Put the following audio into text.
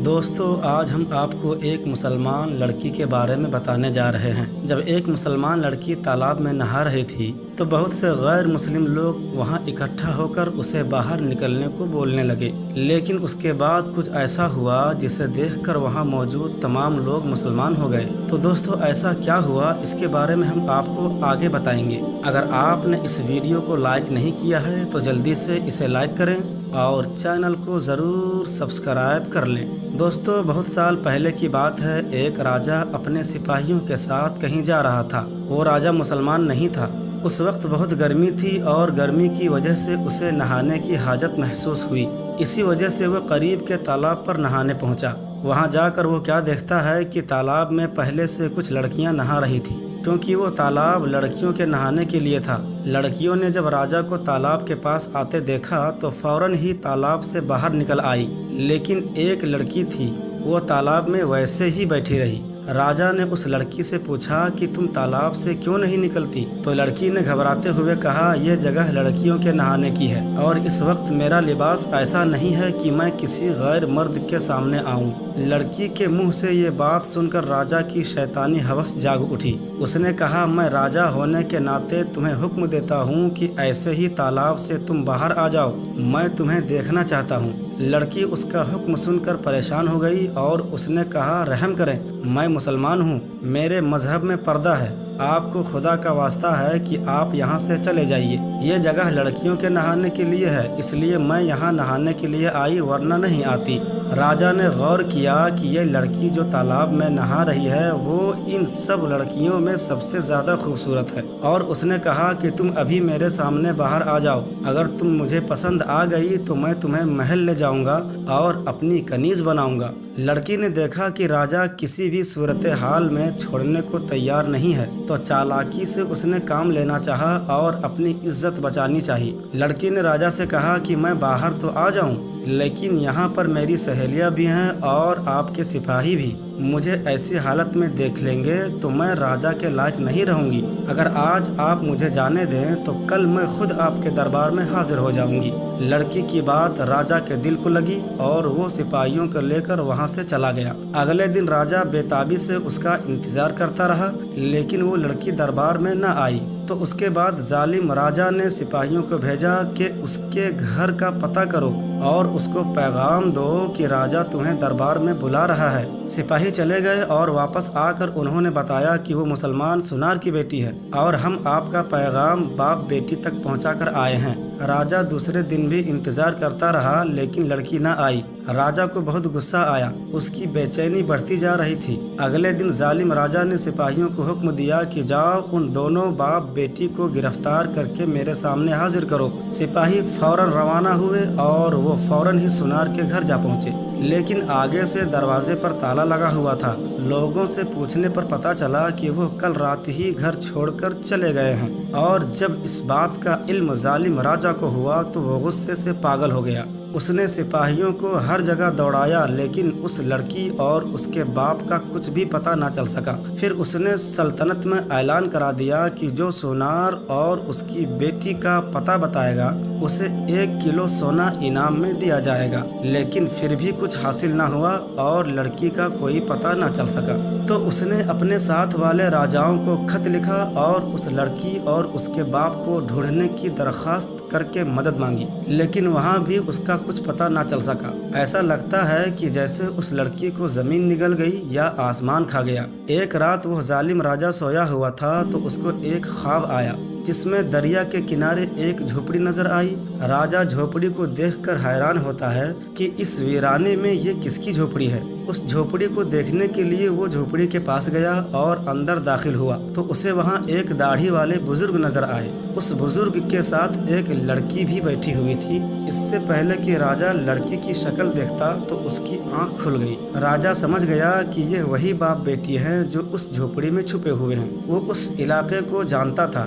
دوستو آج ہم آپ کو ایک مسلمان لڑکی کے بارے میں بتانے جا رہے ہیں۔ جب ایک مسلمان لڑکی تالاب میں نہا رہی تھی تو بہت سے غیر مسلم لوگ وہاں اکٹھا ہو کر اسے باہر نکلنے کو بولنے لگے، لیکن اس کے بعد کچھ ایسا ہوا جسے دیکھ کر وہاں موجود تمام لوگ مسلمان ہو گئے۔ تو دوستو ایسا کیا ہوا اس کے بارے میں ہم آپ کو آگے بتائیں گے۔ اگر آپ نے اس ویڈیو کو لائک نہیں کیا ہے تو جلدی سے اسے لائک کریں اور چینل کو ضرور سبسکرائب کر لیں۔ دوستو بہت سال پہلے کی بات ہے، ایک راجہ اپنے سپاہیوں کے ساتھ کہیں جا رہا تھا۔ وہ راجہ مسلمان نہیں تھا۔ اس وقت بہت گرمی تھی اور گرمی کی وجہ سے اسے نہانے کی حاجت محسوس ہوئی۔ اسی وجہ سے وہ قریب کے تالاب پر نہانے پہنچا۔ وہاں جا کر وہ کیا دیکھتا ہے کہ تالاب میں پہلے سے کچھ لڑکیاں نہا رہی تھیں، کیونکہ وہ تالاب لڑکیوں کے نہانے کے لیے تھا۔ لڑکیوں نے جب راجہ کو تالاب کے پاس آتے دیکھا تو فوراً ہی تالاب سے باہر نکل آئی، لیکن ایک لڑکی تھی، وہ تالاب میں ویسے ہی بیٹھی رہی۔ راجہ نے اس لڑکی سے پوچھا کہ تم تالاب سے کیوں نہیں نکلتی؟ تو لڑکی نے گھبراتے ہوئے کہا، یہ جگہ لڑکیوں کے نہانے کی ہے اور اس وقت میرا لباس ایسا نہیں ہے کہ میں کسی غیر مرد کے سامنے آؤں۔ لڑکی کے منہ سے یہ بات سن کر راجہ کی شیطانی ہوس جاگ اٹھی۔ اس نے کہا، میں راجہ ہونے کے ناطے تمہیں حکم دیتا ہوں کہ ایسے ہی تالاب سے تم باہر آ جاؤ، میں تمہیں دیکھنا چاہتا ہوں۔ لڑکی اس کا حکم سن کر پریشان ہو گئی اور اس نے کہا، رحم کریں، میں مسلمان ہوں، میرے مذہب میں پردہ ہے، آپ کو خدا کا واسطہ ہے کہ آپ یہاں سے چلے جائیے، یہ جگہ لڑکیوں کے نہانے کے لیے ہے، اس لیے میں یہاں نہانے کے لیے آئی ورنہ نہیں آتی۔ راجہ نے غور کیا کہ یہ لڑکی جو تالاب میں نہا رہی ہے وہ ان سب لڑکیوں میں سب سے زیادہ خوبصورت ہے، اور اس نے کہا کہ تم ابھی میرے سامنے باہر آ جاؤ، اگر تم مجھے پسند آ گئی تو میں تمہیں محل لے جاؤں گا اور اپنی کنیز بناؤں گا۔ لڑکی نے دیکھا کہ راجہ کسی بھی صورتحال میں چھوڑنے کو تیار نہیں ہے، تو چالاکی سے اس نے کام لینا چاہا اور اپنی عزت بچانی چاہی۔ لڑکی نے راجہ سے کہا کہ میں باہر تو آ جاؤں، لیکن یہاں پر میری سہیلیاں بھی ہیں اور آپ کے سپاہی بھی، مجھے ایسی حالت میں دیکھ لیں گے تو میں راجہ کے لائق نہیں رہوں گی۔ اگر آج آپ مجھے جانے دیں تو کل میں خود آپ کے دربار میں حاضر ہو جاؤں گی۔ لڑکی کی بات راجہ کے دل کو لگی اور وہ سپاہیوں کو لے کر وہاں سے چلا گیا۔ اگلے دن راجہ بے تابی سے اس کا انتظار کرتا رہا، لیکن وہ لڑکی دربار میں نہ آئی۔ تو اس کے بعد ظالم راجہ نے سپاہیوں کو بھیجا کہ اس کے گھر کا پتہ کرو اور اس کو پیغام دو کہ راجہ تمہیں دربار میں بلا رہا ہے۔ سپاہی چلے گئے اور واپس آ کر انہوں نے بتایا کہ وہ مسلمان سنار کی بیٹی ہے اور ہم آپ کا پیغام باپ بیٹی تک پہنچا کر آئے ہیں۔ راجہ دوسرے دن بھی انتظار کرتا رہا، لیکن لڑکی نہ آئی۔ راجہ کو بہت غصہ آیا، اس کی بے چینی بڑھتی جا رہی تھی۔ اگلے دن ظالم راجہ نے سپاہیوں کو حکم دیا کہ جاؤ ان دونوں باپ بیٹی کو گرفتار کر کے میرے سامنے حاضر کرو۔ سپاہی فوراً روانہ ہوئے اور وہ فوراً ہی سنار کے گھر جا پہنچے، لیکن آگے سے دروازے پر تالا لگا ہوا تھا۔ لوگوں سے پوچھنے پر پتہ چلا کہ وہ کل رات ہی گھر چھوڑ کر چلے گئے ہیں، اور جب اس بات کا علم ظالم راجہ کو ہوا تو وہ غصے سے پاگل ہو گیا۔ اس نے سپاہیوں کو ہر جگہ دوڑایا، لیکن اس لڑکی اور اس کے باپ کا کچھ بھی پتہ نہ چل سکا۔ پھر اس نے سلطنت میں اعلان کرا دیا کہ جو سونار اور اس کی بیٹی کا پتہ بتائے گا اسے 1 کلو سونا انعام میں دیا جائے گا، لیکن پھر بھی کچھ حاصل نہ ہوا اور لڑکی کا کوئی پتہ نہ چل سکا۔ تو اس نے اپنے ساتھ والے راجاؤں کو خط لکھا اور اس لڑکی اور اس کے باپ کو ڈھونڈنے کی درخواست کر کے مدد مانگی، لیکن وہاں بھی اس کا کچھ پتہ نہ چل سکا۔ ایسا لگتا ہے کہ جیسے اس لڑکی کو زمین نگل گئی یا آسمان کھا گیا۔ ایک رات وہ ظالم راجہ سویا ہوا تھا تو اس کو ایک خواب آیا جس میں دریا کے کنارے ایک جھوپڑی نظر آئی۔ راجہ جھوپڑی کو دیکھ کر حیران ہوتا ہے کہ اس ویرانے میں یہ کس کی جھوپڑی ہے۔ اس جھوپڑی کو دیکھنے کے لیے وہ جھوپڑی کے پاس گیا اور اندر داخل ہوا تو اسے وہاں ایک داڑھی والے بزرگ نظر آئے۔ اس بزرگ کے ساتھ ایک لڑکی بھی بیٹھی ہوئی تھی۔ اس سے پہلے کہ راجہ لڑکی کی شکل دیکھتا تو اس کی آنکھ کھل گئی۔ راجہ سمجھ گیا کہ یہ وہی باپ بیٹی ہیں جو اس جھوپڑی میں چھپے ہوئے ہیں۔ وہ اس علاقے کو جانتا تھا۔